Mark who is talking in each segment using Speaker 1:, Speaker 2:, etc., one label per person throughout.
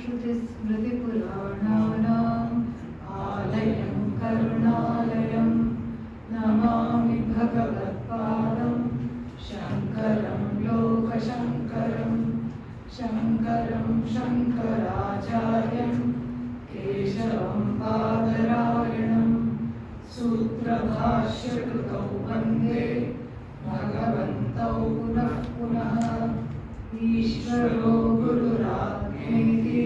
Speaker 1: श्रुतिस्मृतिपुराणानाम् आलयं करुणालयं नमामि भगवत्पादं शङ्करं लोकशङ्करं शङ्करं शङ्कराचार्यं केशवं बादरायणं सूत्रभाष्यकृतौ वन्दे भगवन्तौ पुनः पुनः ईश्वरो गुरुरात्मेति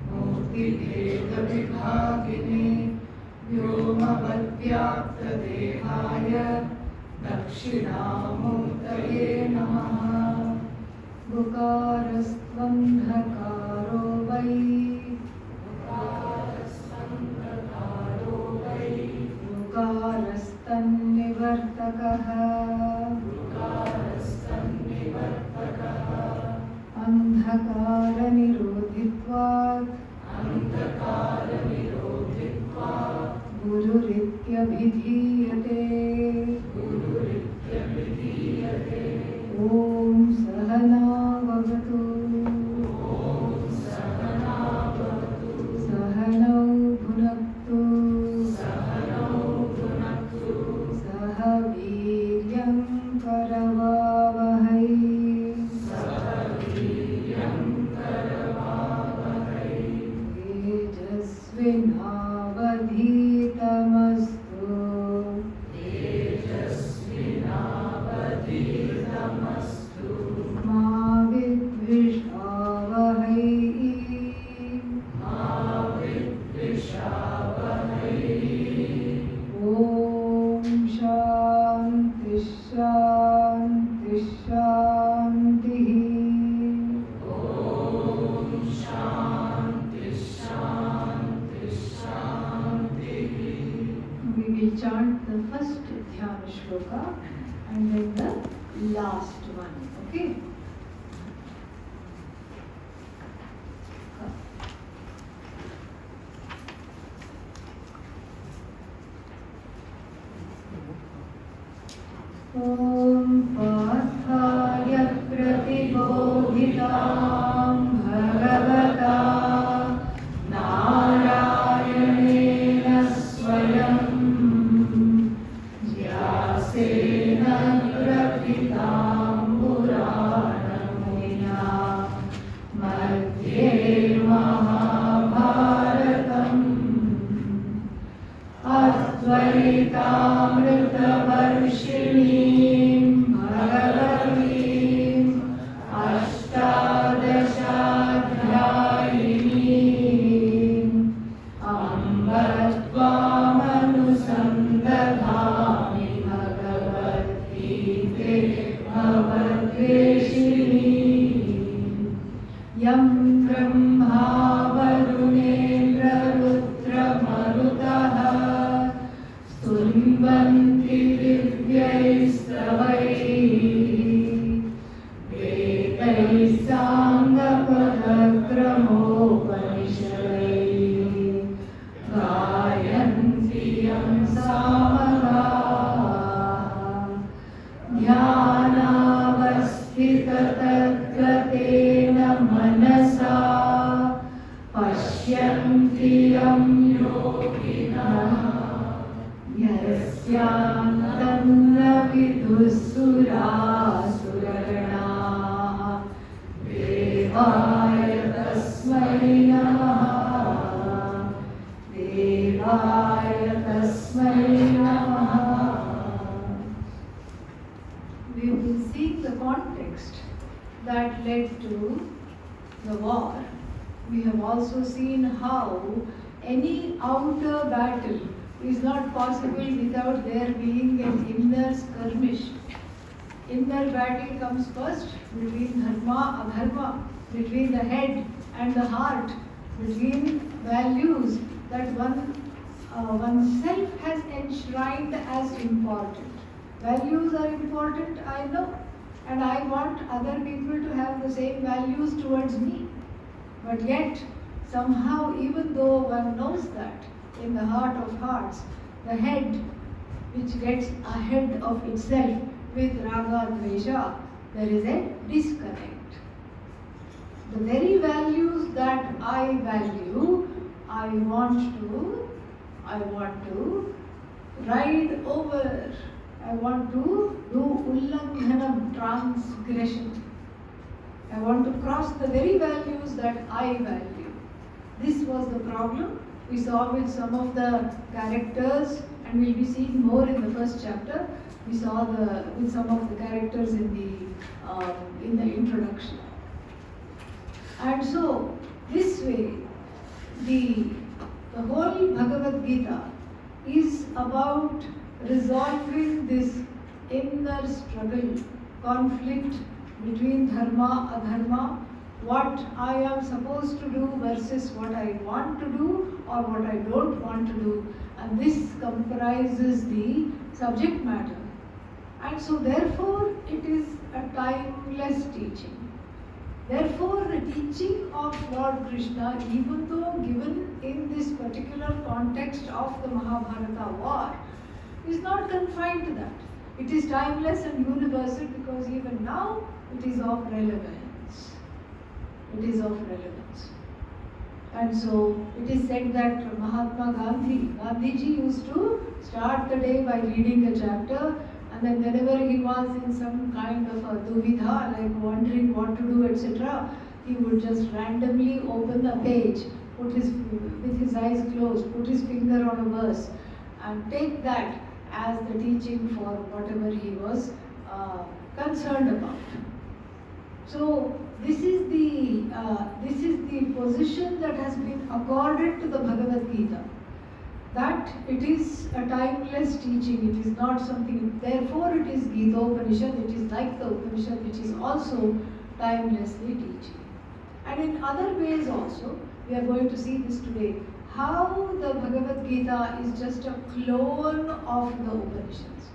Speaker 1: मूर्तिभेदविभागिने व्योमवद्व्याप्तदेहाय दक्षिणामूर्तये नमः। गुकारस्त्वन्धकारो वै गुकारस्तन्निवर्तकः अन्धकारनिरोधित्वात् गुरुरित्यभिधीयते। ॐ सहनाववतु सहनौ भुनक्तु सह वीर्यं करवावहै तेजस्विनावधीतमस्तु मा विद्विषावहै ॐ शान्ति शान्ति शान्तिः। We will chant the first dhyana shloka and then the last one. Okay? ॐ पार्थाय प्रतिबोधितां भगवता नारायणेन स्वयं व्यासेन प्रथितां पुराणमुनिना मध्ये महाभारतम् अद्वैतामृतवर्षिणीं भगवतीम् अष्टादशाध्यायिनीम् अम्ब त्वामनुसन्दधामि भगवद्गीते भवद्वेषिणीम् यं ब्रह्मा वरुणेन्द्ररुद्रमरुतः स्तुन्वन्ति दिव्यैस्तवैः वेदैः साङ्गपदक्रमोपनिषदैः गायन्ति यं सामगाः ध्यानावस्थिततद्गतेन मनसा पश्यन्ति यं योगिनः यस्यान्तन्न विदुःसुरासुरगणाः देवाय तस्मै नमः देवाय तस्मै नमः। We will see the context that led to the war. We have also seen how any outer battle is not possible without there being an inner skirmish. Inner battle comes first between dharma and adharma, between the head and the heart, between values that oneself has enshrined as important. Values are important, I know, and I want other people to have the same values towards me. But yet, somehow, even though one knows that, in the heart of hearts, the head which gets ahead of itself with raga dvesha, there is a disconnect. the very values that I value, I want to ride over. I want to do ullanghanam, transgression. I want to cross the very values that I value. This was the problem we saw with some of the characters, and we'll be seeing more in the first chapter. We saw with some of the characters in the introduction. And so, this way, the whole Bhagavad Gita is about resolving this inner struggle, conflict between dharma, adharma, what I am supposed to do versus what I want to do or what I don't want to do. And this comprises the subject matter. And so therefore it is a timeless teaching. Therefore the teaching of Lord Krishna, even though given in this particular context of the Mahabharata war, is not confined to that. It is timeless and universal because even now it is of relevance. It is of relevance. And so it is said that Mahatma Gandhiji used to start the day by reading a chapter, and then whenever he was in some kind of a duvidha, like wondering what to do, etc., he would just randomly open a page, with his eyes closed, put his finger on a verse, and take that as the teaching for whatever he was concerned about. So this is the position that has been accorded to the Bhagavad Gita, that it is a timeless teaching. It is not something. Therefore, it is Gita Upanishad. It is like the Upanishad, which is also timelessly teaching. And in other ways also, we are going to see this today. How the Bhagavad Gita is just a clone of the Upanishads.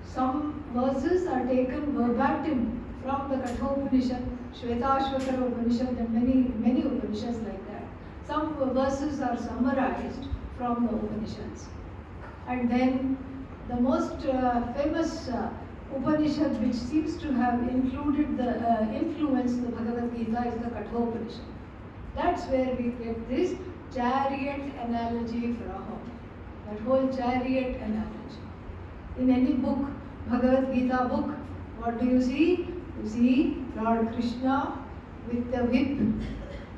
Speaker 1: Some verses are taken verbatim from the Kathopanishad, Shvetashvatara Upanishad, and many Upanishads like that. Some verses are summarized from the Upanishads. And then the most famous Upanishad which seems to have influenced the Bhagavad Gita is the Kathopanishad. That's where we get this chariot analogy from. That whole chariot analogy. In any book, Bhagavad Gita book, what do you see? You see Lord Krishna with the whip,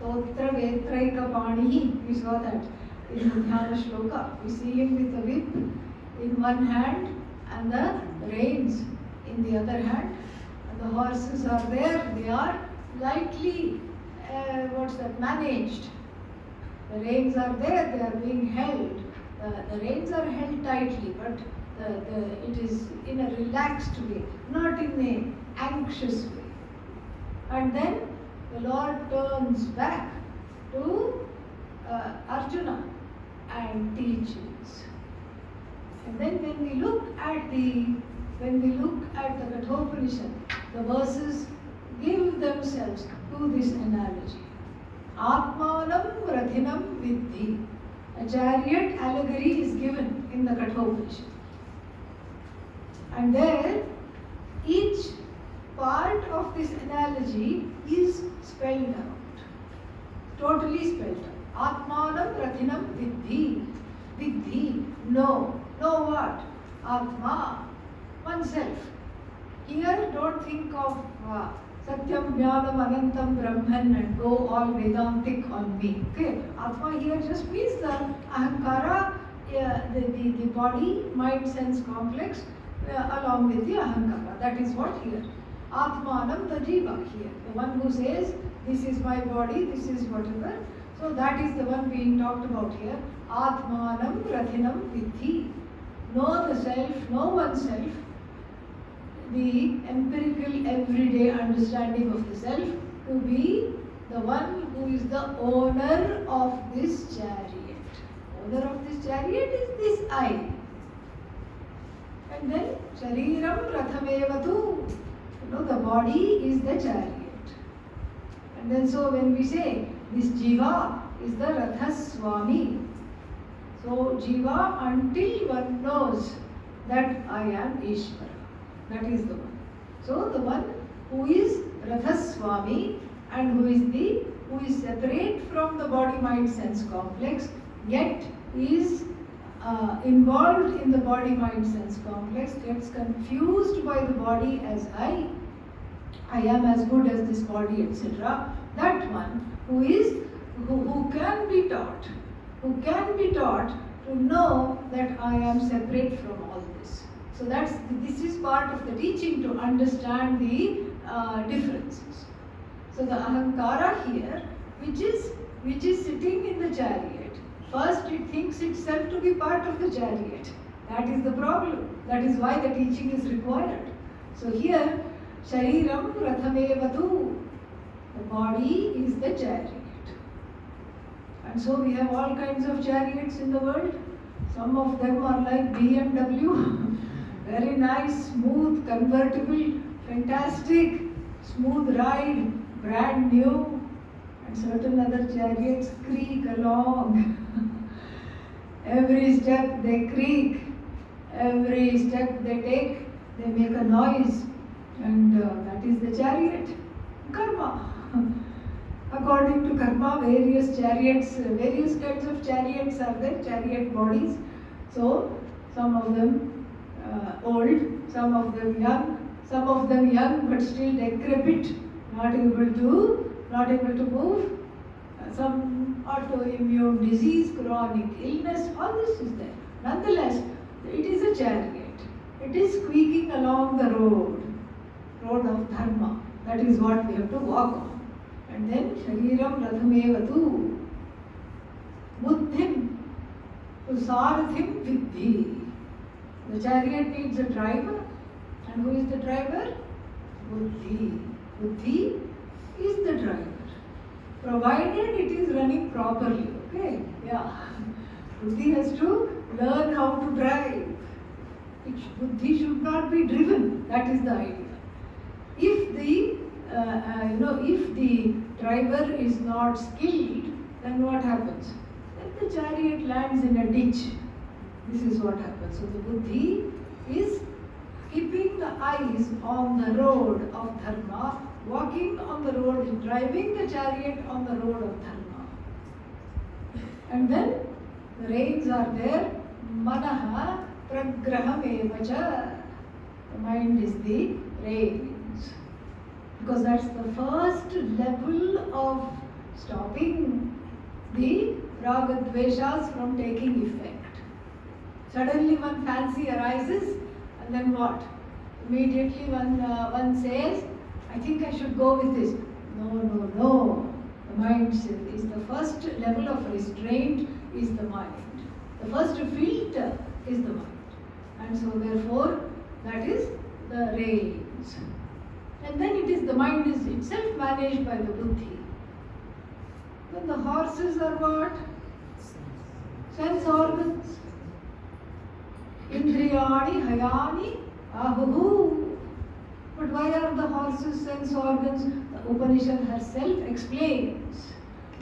Speaker 1: Totra Vetraika Panihi. We saw that in the Dhyana Shloka. We see him with the whip in one hand and the reins in the other hand. And the horses are there, they are lightly managed. The reins are there, they are being held. The reins are held tightly, but it is in a relaxed way, not in an anxious way. And then the Lord turns back to Arjuna and teaches. And then when we look at the Kathopanishad, the verses give themselves to this analogy. Atmanam Rathinam Vidhi. A chariot allegory is given in the Kathopanishad. And there, each part of this analogy is spelled out. Totally spelled out. Atmanam Rathinam Vidhi. Vidhi. Know. Know what? Atma. Oneself. Here, don't think of Satyam Jnanam Anantam Brahman and go all Vedantic on me. Okay? Atma here just means the Ahankara, the body, mind, sense complex along with the Ahankara. That is what here. Atmanam, the Jiva here. The one who says, this is my body, this is whatever. So that is the one being talked about here. Atmanam Rathinam Vidhi. Know the self, know oneself. The empirical everyday understanding of the self to be the one who is the owner of this chariot. Owner of this chariot is this I. And then Shariram Rathamevatu. The body is the chariot. And then so when we say this Jiva is the Ratha Swami. So Jiva until one knows that I am Ishvara. That is the one. So the one who is Ratha Swami, and who is separate from the body mind sense complex, yet is involved in the body mind sense complex, gets confused by the body as I am as good as this body, etc. That one who can be taught, to know that I am separate from all this. So this is part of the teaching, to understand the differences. So the ahankara here, which is sitting in the chariot, first it thinks itself to be part of the chariot. That is the problem. That is why the teaching is required. So here, shariram rathamevatu, the body is the chariot. And so we have all kinds of chariots in the world. Some of them are like BMW, very nice, smooth, convertible, fantastic, smooth ride, brand new. And certain other chariots creak along. Every step they creak, every step they take, they make a noise. And that is the chariot. Karma. According to karma, various chariots, various kinds of chariots are there, chariot bodies. So, some of them old, some of them young but still decrepit, not able to move. Some autoimmune disease, chronic illness, all this is there. Nonetheless, it is a chariot. It is squeaking along the road of dharma. That is what we have to walk on. And then shariram rathamevatu, buddhim, to sarthim vidhi. The chariot needs a driver. And who is the driver? Buddhi. Buddhi is the driver, provided it is running properly. Okay? Yeah. Buddhi has to learn how to drive. Buddhi should not be driven. That is the idea. If the driver is not skilled, then what happens? Then the chariot lands in a ditch. This is what happens. So the buddhi is keeping the eyes on the road of dharma, walking on the road, driving the chariot on the road of dharma. And then the reins are there. Manaha pragraham evacha. The mind is the reins. Because that's the first level of stopping the raga dveshas from taking effect. Suddenly one fancy arises, and then what? Immediately one says, I think I should go with this. No. The mind is the first level of restraint is the mind. The first filter is the mind. And so therefore, that is the reins. And then it is the mind is itself managed by the buddhi. Then the horses are what? Sense organs. Indriyani, hayani, ahuhu. But why are the horses sense organs? The Upanishad herself explains.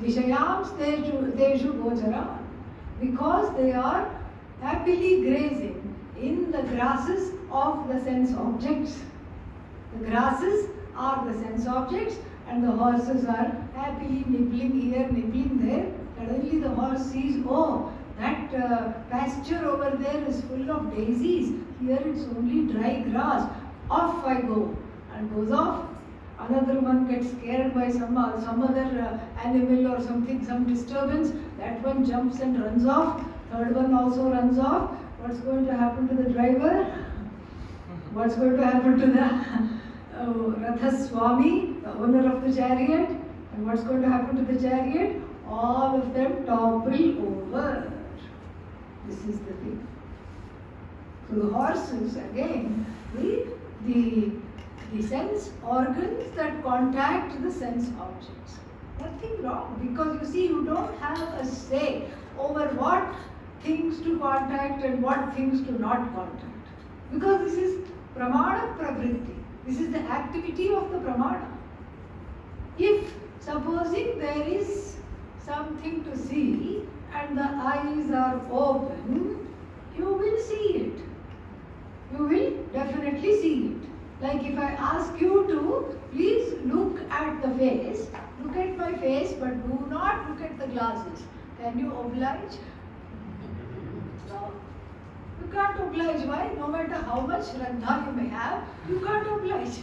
Speaker 1: Vishayams teshu gocharan. Because they are happily grazing in the grasses of the sense objects. The grasses are the sense objects, and the horses are happily nibbling here, nibbling there. Suddenly the horse sees, oh, that pasture over there is full of daisies. Here it's only dry grass. Off I go, and goes off. Another one gets scared by some other animal or something, some disturbance. That one jumps and runs off. Third one also runs off. What's going to happen to the driver? What's going to happen to the Ratha Swami, the owner of the chariot? And what's going to happen to the chariot? All of them topple over. This is the thing. So the horses, again, the sense organs that contact the sense objects. Nothing wrong, because you see, you don't have a say over what things to contact and what things to not contact. Because this is pramana pravritti. This is the activity of the pramana. If supposing there is something to see and the eyes are open, you will see it. You will definitely see it. Like if I ask you to, please look at the face, look at my face, but do not look at the glasses. Can you oblige? No. You can't oblige. Why? No matter how much Shraddha you may have, you can't oblige.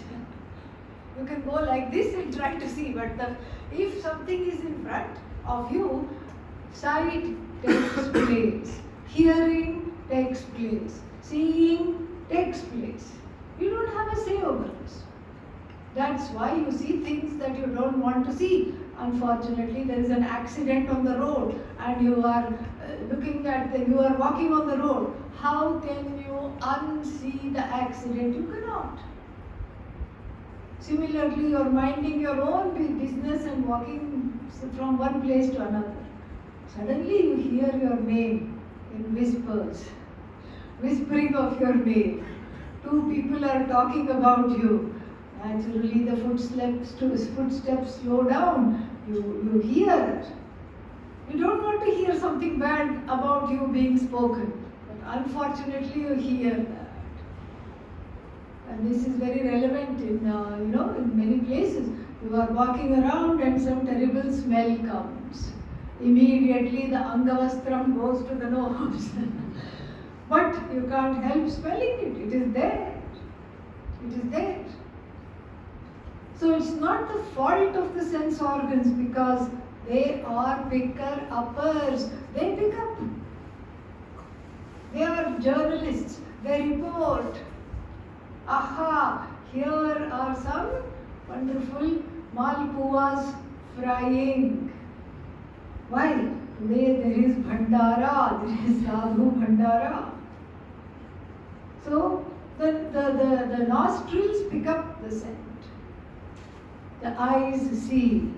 Speaker 1: You can go like this and try to see, but if something is in front of you, sight takes place, hearing takes place, seeing takes place. You don't have a say over this. That's why you see things that you don't want to see. Unfortunately, there is an accident on the road and you are you are walking on the road. How can you unsee the accident? You cannot. Similarly, you are minding your own business and walking from one place to another. Suddenly you hear your name in whispers, whispering of your name. Two people are talking about you. Naturally, the footsteps slow down. You hear. You don't want to hear something bad about you being spoken, but unfortunately, you hear that. And this is very relevant in in many places. You are walking around and some terrible smell comes. Immediately, the Angavastram goes to the nose. But you can't help smelling it. It is there. It is there. So it's not the fault of the sense organs because they are picker-uppers. They pick up. They are journalists. They report. Aha, here are some wonderful malpuas frying. Why? Today there is bhandara, there is sadhu bhandara. So the nostrils pick up the scent. The eyes see.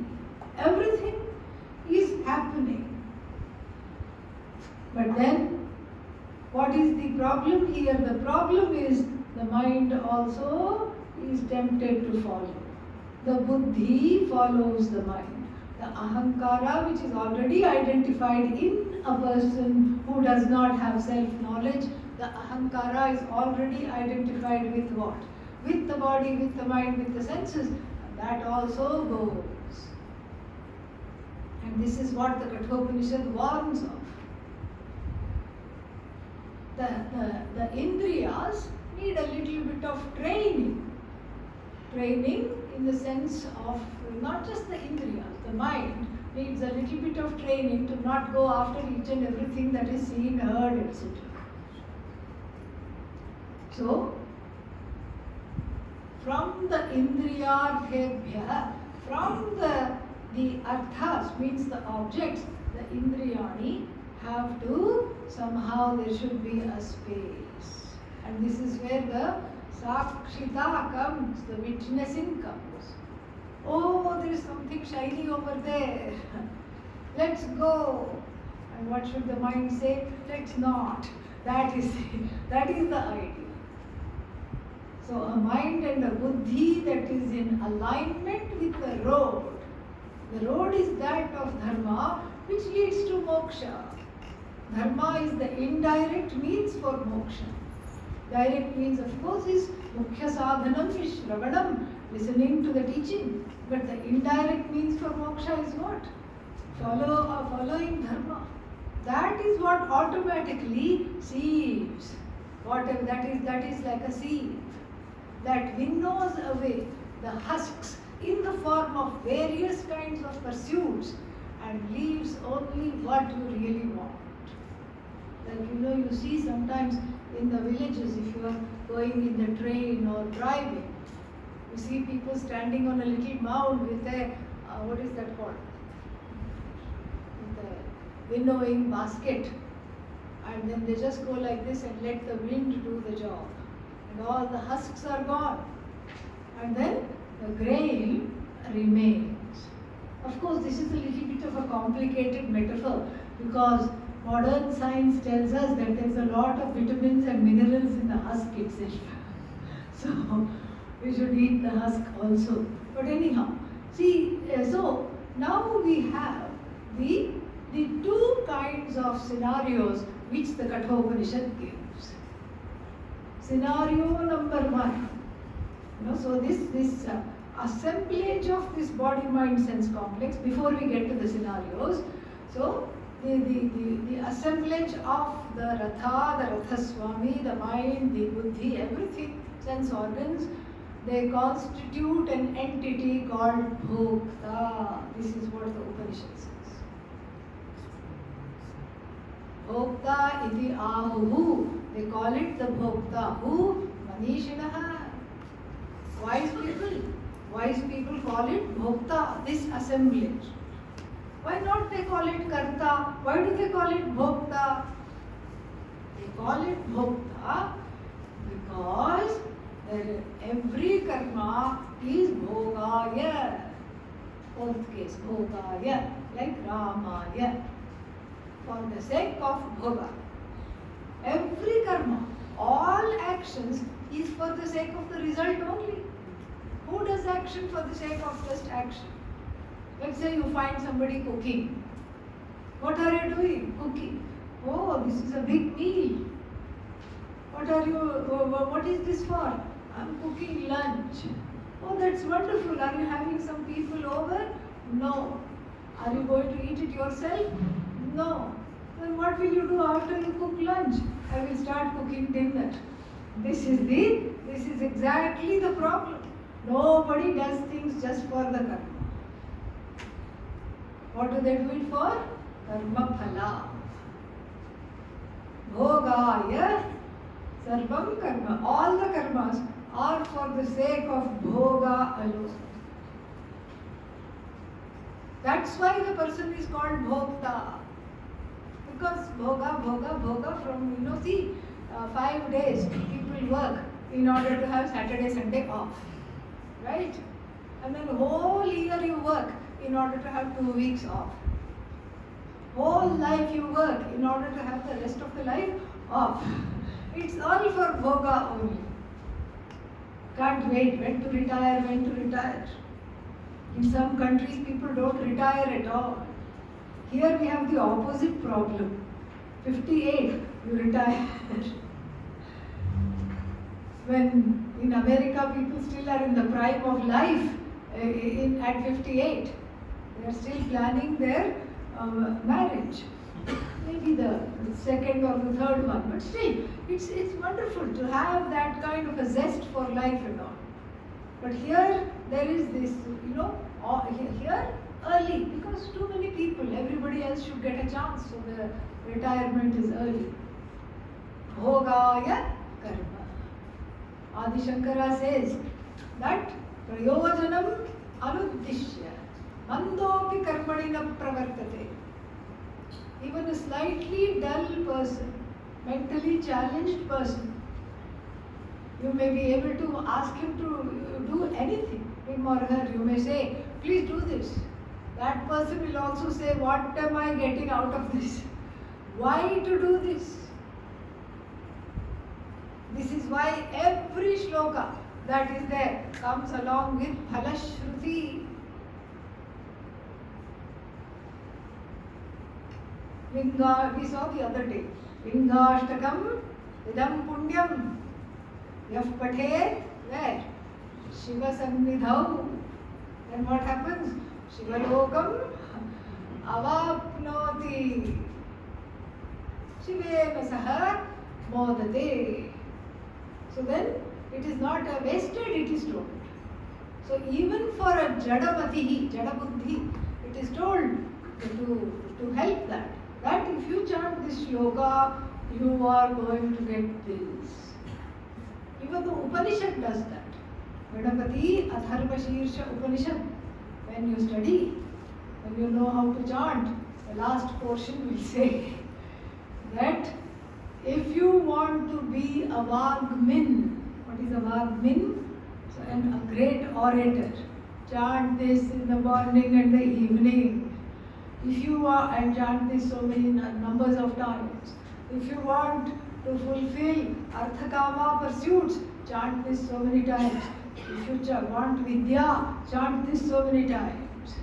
Speaker 1: Everything is happening. But then, what is the problem here? The problem is the mind also is tempted to follow. The buddhi follows the mind. The ahankara, which is already identified in a person who does not have self-knowledge, the ahankara is already identified with what? With the body, with the mind, with the senses. And that also goes. And this is what the Kathopanishad warns of. The indriyas need a little bit of training. Training in the sense of not just the indriyas, the mind needs a little bit of training to not go after each and everything that is seen, heard, etc. So, from the indriyarthebhya, from the arthas means the objects, the indriyani have to somehow there should be a space. And this is where the sakshita comes, the witnessing comes. Oh, there is something shiny over there. Let's go. And what should the mind say? Let's not. That is the idea. So a mind and a buddhi that is in alignment with the road. The road is that of dharma which leads to moksha. Dharma is the indirect means for moksha. Direct means, of course, is mukhya sadhanam is shravanam, listening to the teaching. But the indirect means for moksha is what? Following dharma. That is what automatically sieves. Whatever that is like a sieve that winnows away the husks in the form of various kinds of pursuits and leaves only what you really want. Like you see sometimes in the villages, if you are going in the train or driving, you see people standing on a little mound with a, what is that called? With a winnowing basket. And then they just go like this and let the wind do the job. And all the husks are gone. And then the grain remains. Of course, this is a little bit of a complicated metaphor because modern science tells us that there is a lot of vitamins and minerals in the husk itself. So, we should eat the husk also. But anyhow, see, so now we have the two kinds of scenarios which the Kathopanishad gives. Scenario number one. So this assemblage of this body, mind, sense complex, before we get to the scenarios, so the assemblage of the Ratha Swami, the mind, the Buddhi, everything, sense organs, they constitute an entity called Bhokta. This is what the Upanishad says. Bhokta iti ahuhu. They call it the Bhokta. Who? Manishinaha. Wise people. Wise people call it Bhokta, this assemblage. Why not they call it Karta? Why do they call it Bhokta? They call it Bhokta because every karma is Bhogaya. Fourth case, Bhogaya, like Ramaya. For the sake of Bhoga. Every karma, all actions is for the sake of the result only. Who does action for the sake of just action? Let's say you find somebody cooking. What are you doing? Cooking. Oh, this is a big meal. What is this for? I'm cooking lunch. Oh, that's wonderful. Are you having some people over? No. Are you going to eat it yourself? No. Then what will you do after you cook lunch? I will start cooking dinner. This is exactly the problem. Nobody does things just for the karma. What do they do it for? Karma phala. Bhogaya sarvam karma. All the karmas are for the sake of bhoga alone. That's why the person is called bhokta. Because bhoga from, see, 5 days people work in order to have Saturday, Sunday off. Right? And then whole year you work in order to have 2 weeks off. Whole life you work in order to have the rest of the life off. It's all for bhoga only. Can't wait when to retire. In some countries people don't retire at all. Here we have the opposite problem. 58, you retire. When in America people still are in the prime of life at 58. They are still planning their marriage. Maybe the second or the third one. But still, it's wonderful to have that kind of a zest for life and all. But here there is this, here early, because too many people, everybody else should get a chance, so the retirement is early. Bhogaya karma. Adi Shankara says that prayojanam anuddishya mandopi karmani na pravartate. Even a slightly dull person, mentally challenged person, you may be able to ask him to do anything, him or her. You may say, please do this. That person will also say, what am I getting out of this? Why to do this? This is why every shloka that is there comes along with phalashruti. We saw the other day. Lingashtakam idam punyam yaf pathet where? Shiva sannidhau. Then what happens? Shivalokam avapnoti. Shivena saha modate. So then it is not wasted, it is told. So even for a jadamatihi, jadabuddhi, it is told to help that if you chant this shloka, you are going to get this. Even the Upanishad does that. Gadapati Atharva Shirsha Upanishad. When you study, when you know how to chant, the last portion will say that if you want to be a Vagmin, what is a Vagmin? So, a great orator. Chant this in the morning and the evening. If you are, and chant this so many numbers of times. If you want to fulfill Arthakama pursuits, chant this so many times. If you want Vidya, chant this so many times.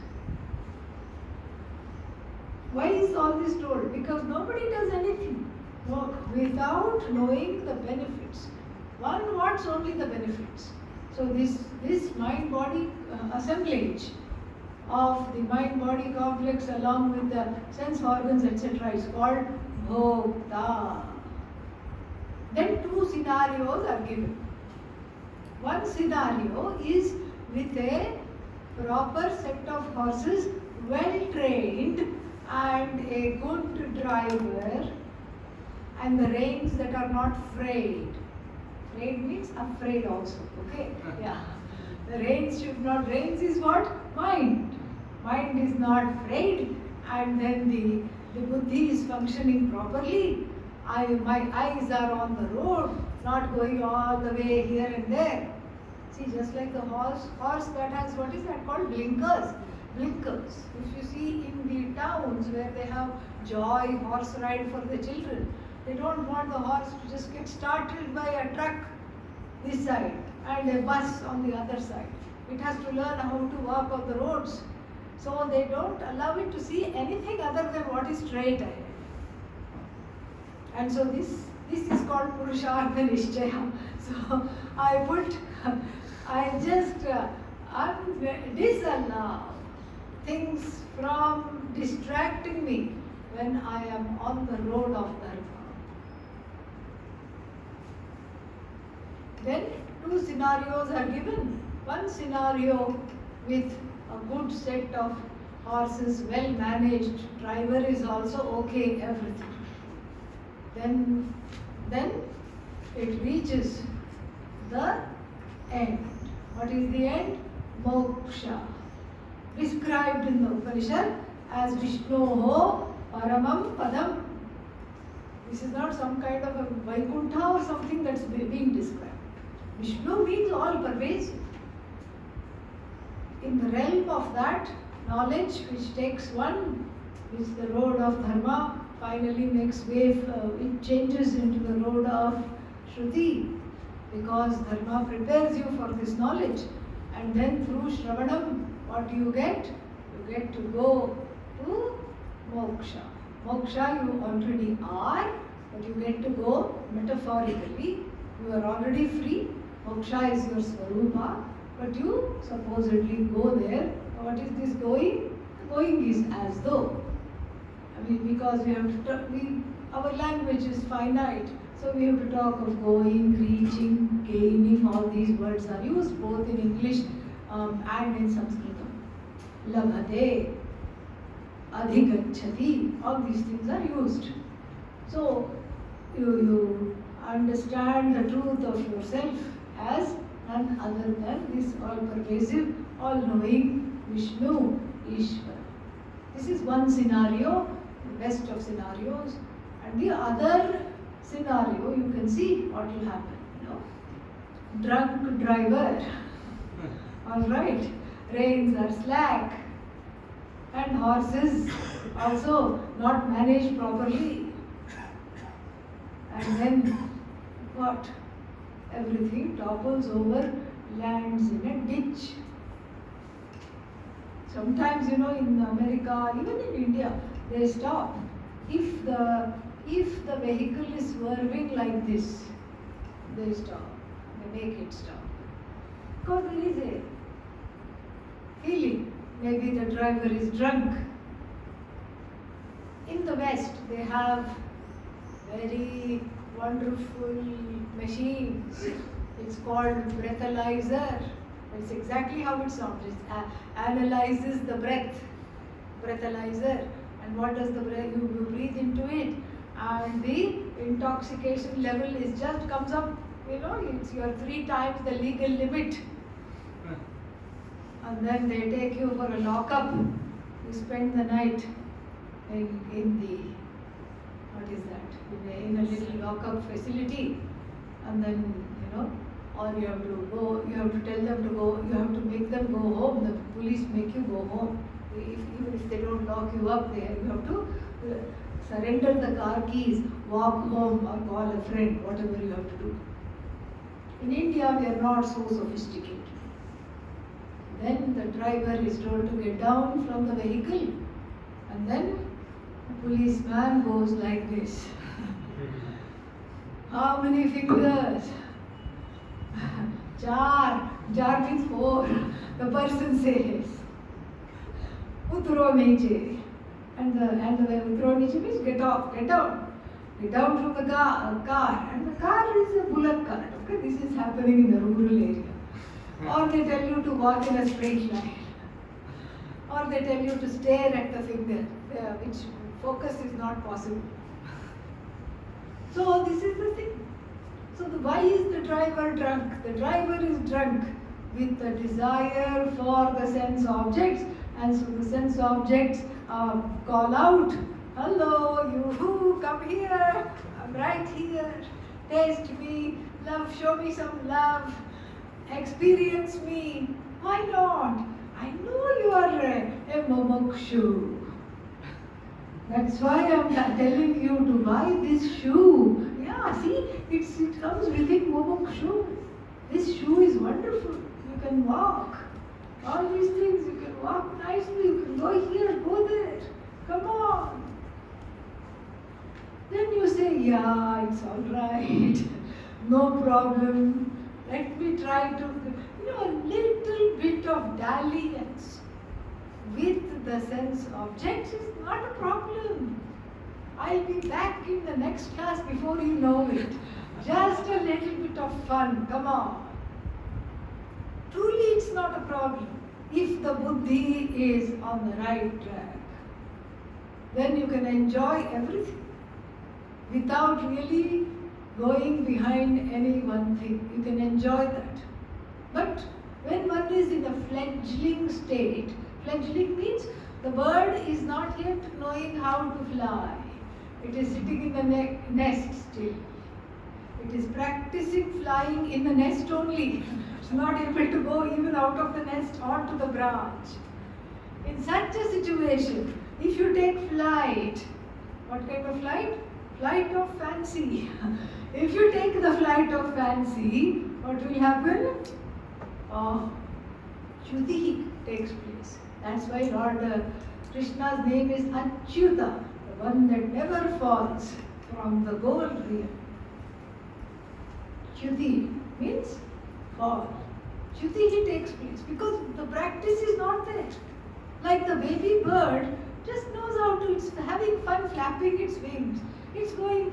Speaker 1: Why is all this told? Because nobody does anything without knowing the benefits. One wants only the benefits. So this mind-body assemblage of the mind-body complex along with the sense organs, etc. is called bhokta. Then two scenarios are given. One scenario is with a proper set of horses, well trained, and a good driver, and the reins that are not frayed. Frayed means afraid also, okay? Yeah. The reins should not, reins is what? Mind. Mind is not frayed, and then the buddhi is functioning properly. My eyes are on the road, not going all the way here and there. See, just like the horse that has, what is that called? Blinkers. Blinkers. If you see in the towns where they have joy horse ride for the children, they don't want the horse to just get startled by a truck this side and a bus on the other side. It has to learn how to walk on the roads. So they don't allow it to see anything other than what is straight ahead. And so this is called Purushartha Nishchaya. So I just disallow things from distracting me when I am on the road of Dharma. Then two scenarios are given. One scenario with a good set of horses, well managed, driver is also okay, everything. Then it reaches the end. What is the end? Moksha. Described in the Upanishad as Vishnoho Paramam Padam. This is not some kind of a Vaikuntha or something that's being described. Vishnu means all pervasive. In the realm of that knowledge which takes one, is the road of Dharma, finally makes way, it changes into the road of Shruti, because Dharma prepares you for this knowledge. And then through Shravanam, what do you get? You get to go to Moksha. Moksha you already are, but you get to go metaphorically. You are already free. Moksha is your Swarupa, but you supposedly go there. What is this going? The going is as though. I mean, because we have to our language is finite, so we have to talk of going, reaching, gaining. All these words are used both in English and in Sanskritam. Labhate, adhigacchati, all these things are used. So you understand the truth of yourself as none other than this all-pervasive, all-knowing Vishnu, Ishvara. This is one scenario, the best of scenarios. And the other scenario, you can see what will happen. Drunk driver. All right. Reins are slack. And horses also not managed properly. And then what? Everything topples over, lands in a ditch. Sometimes, in America, even in India, they stop. If the vehicle is swerving like this, they stop. They make it stop. Because there is a feeling, maybe the driver is drunk. In the West, they have very wonderful machines. It's called breathalyzer. That's exactly how it sounds. It analyzes the breathalyzer. And what does the breath? You breathe into it, and the intoxication level is just comes up. It's your 3 times the legal limit. And then they take you for a lockup. You spend the night in the, what is that? In a little lockup facility, and then or you have to go. You have to tell them to go. You have to make them go home. The police make you go home. Even if they don't lock you up there, you have to surrender the car keys, walk home, or call a friend. Whatever you have to do. In India, we are not so sophisticated. Then the driver is told to get down from the vehicle, and then the policeman goes like this. How many fingers? Char. Char means 4. The person says. Utro niche. And the utro niche means get off, get down. Get down from the car. And the car is a bullock cart. Okay, this is happening in the rural area. Or they tell you to walk in a straight line. Or they tell you to stare at the finger, which focus is not possible. So this is the thing. So why is the driver drunk? The driver is drunk with the desire for the sense objects, and so the sense objects call out, hello, you come here, I'm right here, taste me, love, show me some love, experience me. Why not? I know you are a mumukshu. That's why I'm telling you to buy this shoe. Yeah, see, it comes within mumukshu. This shoe is wonderful. You can walk. All these things, you can walk nicely. You can go here, go there. Come on. Then you say, yeah, it's all right. No problem. Let me try to, a little bit of dalliance with the sense objects is not a problem. I'll be back in the next class before you know it. Just a little bit of fun, come on. Truly it's not a problem if the buddhi is on the right track. Then you can enjoy everything without really going behind any one thing. You can enjoy that. But when one is in a fledgling state, fledgling means the bird is not yet knowing how to fly. It is sitting in the nest still. It is practicing flying in the nest only. It's not able to go even out of the nest onto the branch. In such a situation, if you take flight, what kind of flight? Flight of fancy. If you take the flight of fancy, what will happen? Chuti takes place. That's why Lord Krishna's name is Achyuta, the one that never falls from the goal realm. Chuti means fall. Chuti takes place because the practice is not there. Like the baby bird just knows how to, it's having fun flapping its wings. It's going,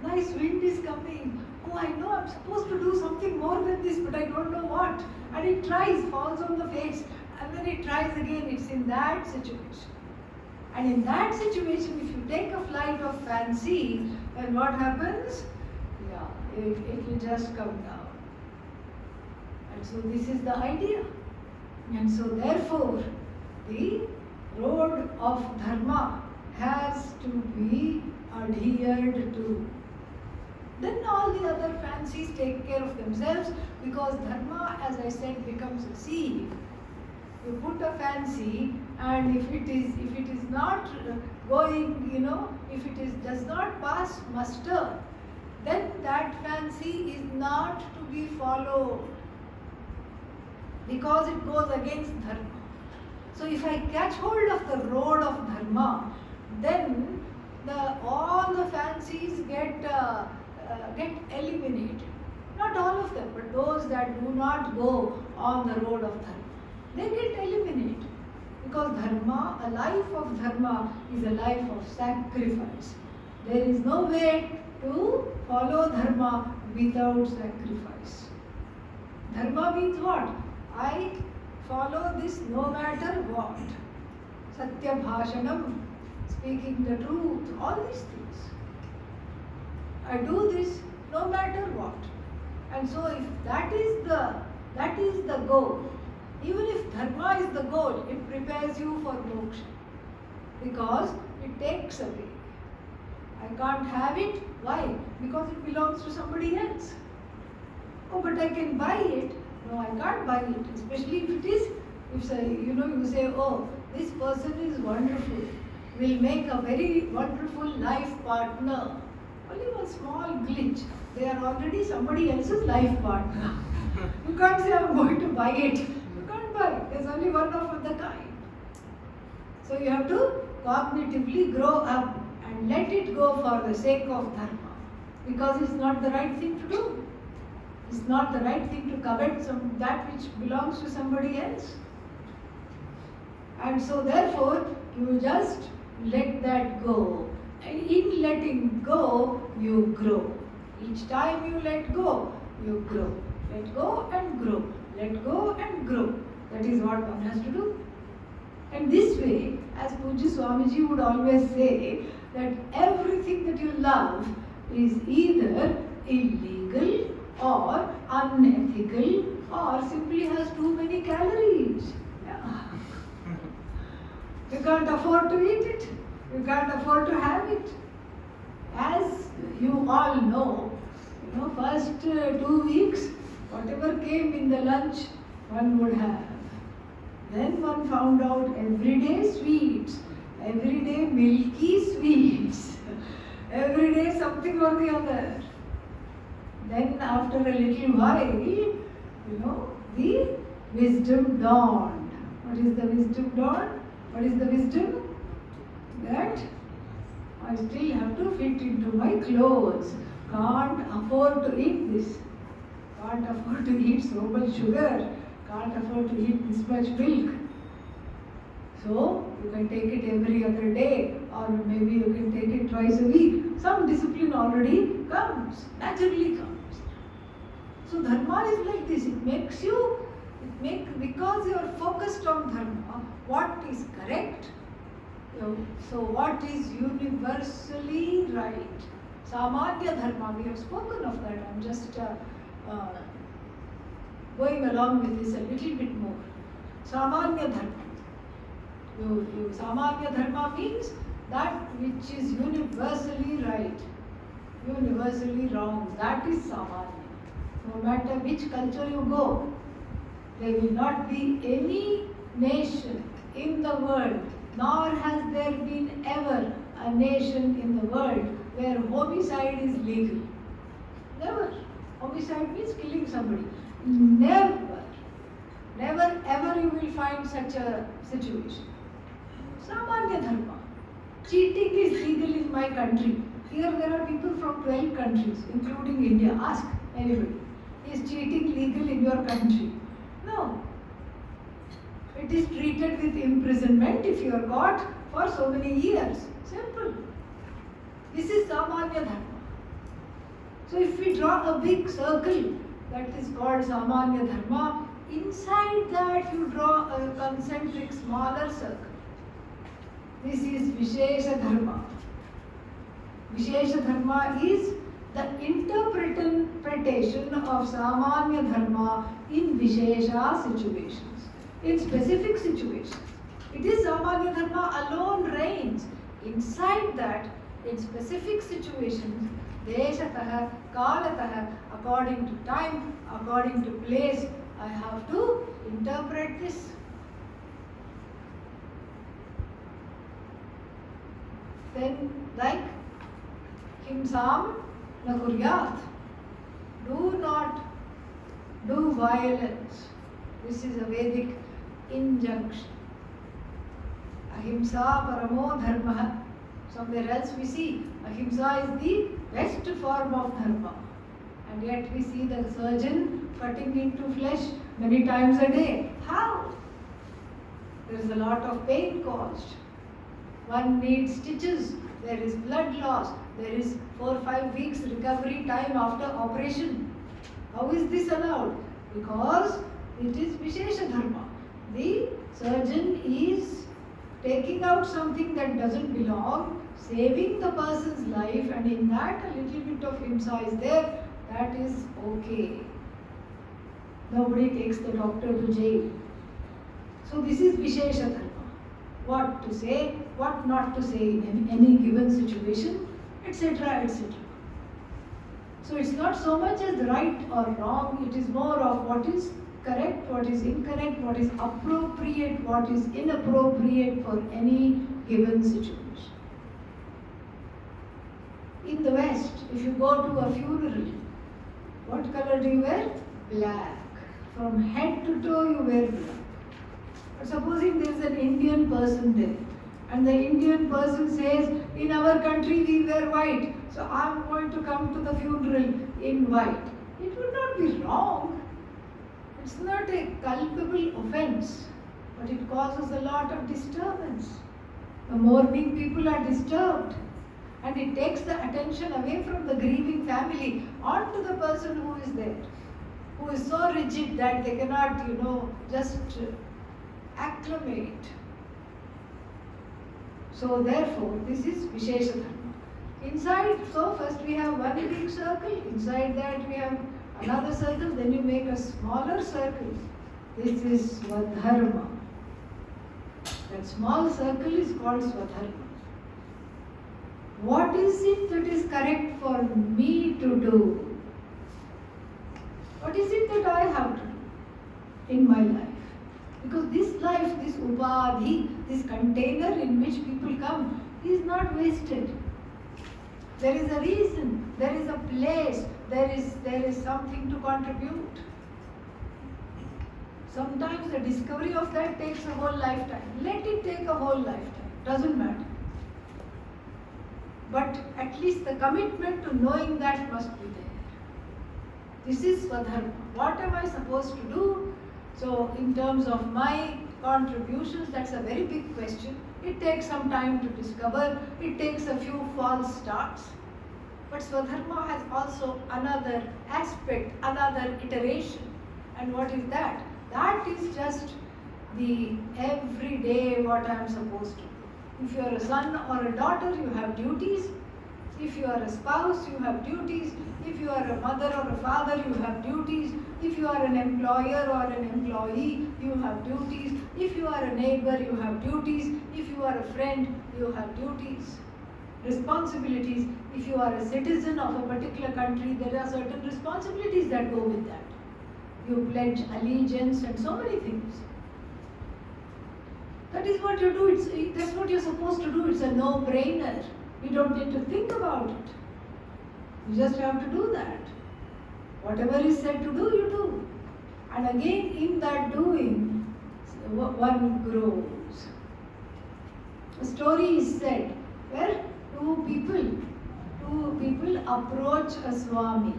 Speaker 1: nice wind is coming. Oh, I know I'm supposed to do something more than this, but I don't know what. And it tries, falls on the face, and then it tries again. It's in that situation. And in that situation, if you take a flight of fancy, then what happens? Yeah, it will just come down. And so this is the idea. And so therefore, the road of dharma has to be adhered to. Then all the other fancies take care of themselves, because dharma, as I said, becomes a seed. You put a fancy, and if it is not going, if it does not pass muster, then that fancy is not to be followed, because it goes against dharma. So if I catch hold of the road of dharma, then all the fancies get eliminated. Not all of them, but those that do not go on the road of dharma, they get eliminated. Because dharma, a life of dharma, is a life of sacrifice. There is no way to follow dharma without sacrifice. Dharma means what? I follow this no matter what. Satya bhashanam, speaking the truth, all these things. I do this no matter what. And so if that is the goal, even if dharma is the goal, it prepares you for moksha, because it takes away. I can't have it. Why? Because it belongs to somebody else. Oh, but I can buy it. No, I can't buy it. Especially if it is, you say, oh, this person is wonderful, will make a very wonderful life partner. Only one small glitch. They are already somebody else's life partner. You can't say, I'm going to buy it. You can't buy it. There's only one of the kind. So you have to cognitively grow up and let it go for the sake of dharma, because it's not the right thing to do. It's not the right thing to covet that which belongs to somebody else. And so therefore, you just let that go. And in letting go, you grow. Each time you let go, you grow. Let go and grow. Let go and grow. That is what one has to do. And this way, as Pujya Swamiji would always say, that everything that you love is either illegal or unethical or simply has too many calories. Yeah. You can't afford to eat it. You can't afford to have it. As you all know, first 2 weeks, whatever came in the lunch, one would have. Then one found out everyday sweets, everyday milky sweets, everyday something or the other. Then after a little while, the wisdom dawned. What is the wisdom dawned? What is the wisdom? That I still have to fit into my clothes. Can't afford to eat this. Can't afford to eat so much sugar. Can't afford to eat this much milk. So, you can take it every other day, or maybe you can take it twice a week. Some discipline already comes, naturally comes. So, dharma is like this. Because you are focused on dharma, what is correct, so what is universally right. Samanya dharma, we have spoken of that. I am just going along with this a little bit more. Samanya dharma. Samanya dharma means that which is universally right, universally wrong. That is samanya. No matter which culture you go, there will not be any nation in the world, nor has there been ever a nation in the world where homicide is legal. Never. Homicide means killing somebody. Never. Never ever you will find such a situation. Samanya dharma. Cheating is legal in my country. Here there are people from 12 countries, including India. Ask anybody. Is cheating legal in your country? No. It is treated with imprisonment if you are caught for so many years. Simple. This is Samanya Dharma. So if we draw a big circle that is called Samanya Dharma, inside that you draw a concentric smaller circle. This is Vishesha Dharma. Vishesha Dharma is the interpretation of Samanya Dharma in Vishesha situations, in specific situations. It is Samanya Dharma alone reigns. Inside that, in specific situations, Deshatah, Kalatah, according to time, according to place, I have to interpret this. Then, like Himsam na kuryat, do not do violence. This is a Vedic injunction. Ahimsa paramo dharma. Somewhere else we see ahimsa is the best form of dharma. And yet we see the surgeon cutting into flesh many times a day. How? There is a lot of pain caused. One needs stitches. There is blood loss. There is 4 or 5 weeks recovery time after operation. How is this allowed? Because it is Vishesha Dharma. The surgeon is taking out something that doesn't belong, saving the person's life, and in that a little bit of himsa is there. That is okay. Nobody takes the doctor to jail. So this is Vishesha Dharma. What to say, what not to say in any given situation, etc., etc. So it's not so much as right or wrong, it is more of what is correct, what is incorrect, what is appropriate, what is inappropriate for any given situation. In the West, if you go to a funeral, what color do you wear? Black. From head to toe you wear black. But supposing there is an Indian person there, and the Indian person says, in our country we wear white, so I am going to come to the funeral in white. it would not be wrong. It's not a culpable offense, but it causes a lot of disturbance. The mourning people are disturbed, and it takes the attention away from the grieving family onto the person who is there, who is so rigid that they cannot, just acclimate. So therefore, this is Vishesha Dharma. Inside, so first we have one big circle, inside that we have another circle, then you make a smaller circle. This is Swadharma. That small circle is called Swadharma. What is it that is correct for me to do? What is it that I have to do in my life? Because this life, this upadhi, this container in which people come, is not wasted. There is a reason, there is a place, there is something to contribute. Sometimes the discovery of that takes a whole lifetime. Let it take a whole lifetime, doesn't matter. But at least the commitment to knowing that must be there. This is Swadharma. What am I supposed to do? So in terms of my contributions, that's a very big question. It takes some time to discover. It takes a few false starts. But Swadharma has also another aspect, another iteration. And what is that? That is just the everyday what I am supposed to do. If you are a son or a daughter, you have duties. If you are a spouse, you have duties. If you are a mother or a father, you have duties. If you are an employer or an employee, you have duties. If you are a neighbor, you have duties. If you are a friend, you have duties. Responsibilities. If you are a citizen of a particular country, there are certain responsibilities that go with that. You pledge allegiance and so many things. That is what you do. That's what you're supposed to do. It's a no-brainer. You don't need to think about it. You just have to do that. Whatever is said to do, you do. And again, in that doing, one grows. A story is said where two people approach a Swami.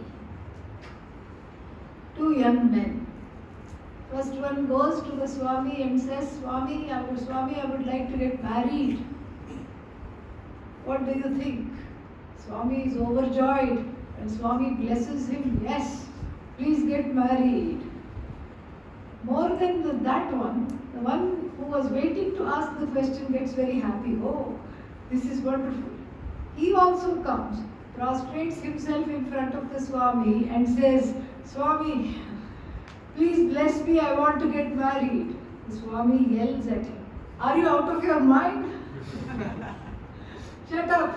Speaker 1: Two young men. First one goes to the Swami and says, Swami, I would like to get married. What do you think? Swami is overjoyed and Swami blesses him. Yes, please get married. More than that one, the one who was waiting to ask the question gets very happy. Oh, this is wonderful. He also comes, prostrates himself in front of the Swami and says, Swami, please bless me, I want to get married. The Swami yells at him, are you out of your mind? Shut up.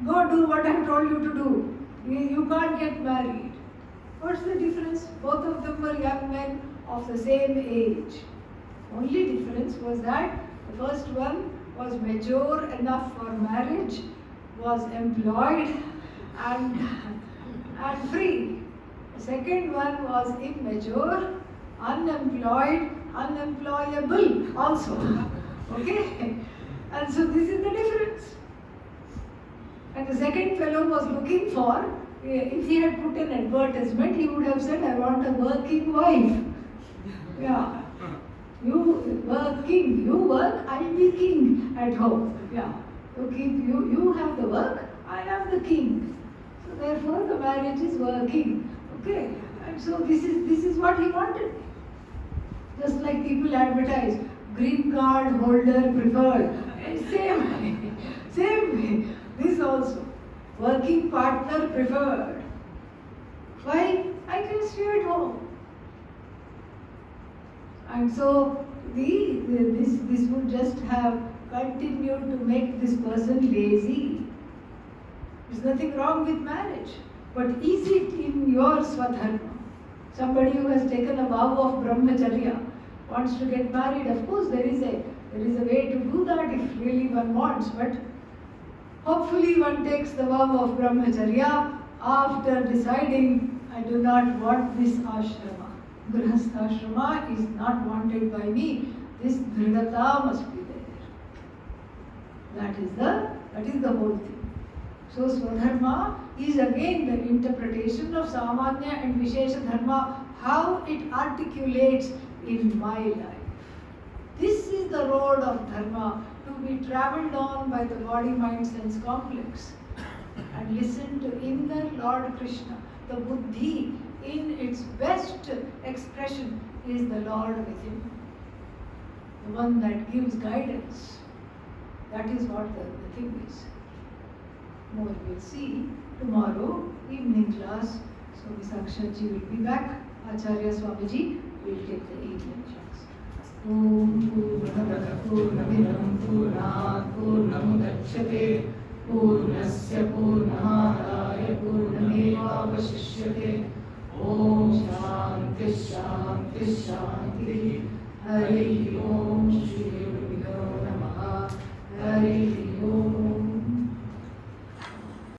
Speaker 1: Go do what I have told you to do. You can't get married. What's the difference? Both of them were young men of the same age. Only difference was that the first one was mature enough for marriage, was employed and free. The second one was immature, unemployed, unemployable also. Okay? And so this is the difference. And the second fellow was looking for, if he had put an advertisement, he would have said, I want a working wife. Yeah. You work, I'll be king at home. Yeah. You have the work, I am the king. So therefore the marriage is working. Okay. And so this is what he wanted. Just like people advertise, green card holder preferred. Same way. This also. Working partner preferred. Why? I can stay at home. And so this would just have continued to make this person lazy. There's nothing wrong with marriage. But is it in your Swadharma? Somebody who has taken a vow of brahmacharya wants to get married. Of course, there is a way to do that if really one wants. But hopefully one takes the vow of brahmacharya after deciding, I do not want this ashrama. Grihastha is not wanted by me. This dridata must be there. That is the whole thing. So Swadharma is again the interpretation of Samanya and Vishesha Dharma, how it articulates in my life. This is the road of Dharma to be travelled on by the body, mind, sense complex. And listen to inner Lord Krishna. The Buddhi in its best expression is the Lord within. The one that gives guidance. That is what the thing is. More we'll see tomorrow, evening class. So Visakshaji will be back. Acharya Swamiji will take the evening class. Om Purnamada Purnamidam Purnat Purnamudachyate Purnasya Purnamadaaya Purnamevavashishyate. Om Shanti Shanti Shanti. Hari Om Shri